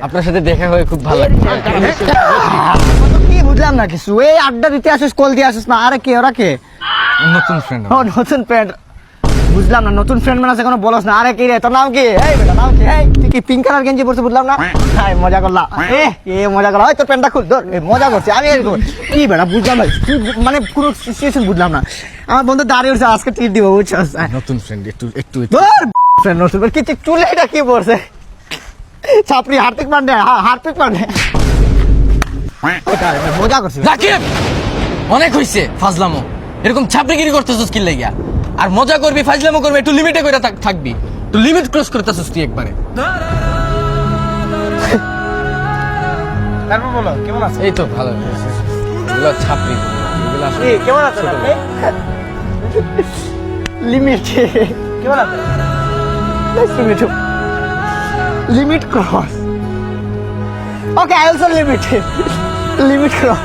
আপনার সাথে দেখা হয়ে খুব ভালো লাগছে। কি বুঝলাম না কিছু, এই আড্ডা দিতে আসিস, কল দিয়ে আসিস না। আরে কে ওরা কে? নতুন ফ্রেন্ড। ও নতুন ফ্রেন্ড, বুঝলাম না। নতুন ফ্রেন্ড মানে আছে কোনো বলস না। আরে কি রে, তোর নাম কি? এই বেটা নাম কি? এই তুই কি পিঙ্ক কালার গেঞ্জি পরছিস? বুঝলাম না। হাই মজা করলাম। এ মজা করলাম। ওই তোর প্যান্টটা খুল, ধর। মজা করছি আমি। এরকম কি বেটা বুঝলাম না, তুই মানে পুরো সিচুয়েশন বুঝলাম না। আমার বন্ধু দাঁড়িয়ে উঠছে, আজকে ট্রিট দিব বুঝছস। নতুন ফ্রেন্ড, একটু ধর ফ্রেন্ড নতুন কি চুলে এটা কি পড়ছে? ছাপড়ি হার্দিক পান্ডে, হার্দিক পান্ডে। মজা করছি। রাকিব, অনেক হইছে ফাজলামো। এরকম ছাপড়িগিরি করতেছস কি লাগিয়া? আর মজা করবি, ফাজলামো করবি, একটু লিমিটে কইরা থাকবি। একটু লিমিট ক্রস করতেছস তুই একবারে। তারপর বলো কেমন আছো? এই তো ভালো। এগুলো ছাপড়ি, এগুলো আসলে কেমন আছেন আপনি? লিমিট কেমন আছেন? Nice to meet you. Limit cross. Okay, I also limit cross.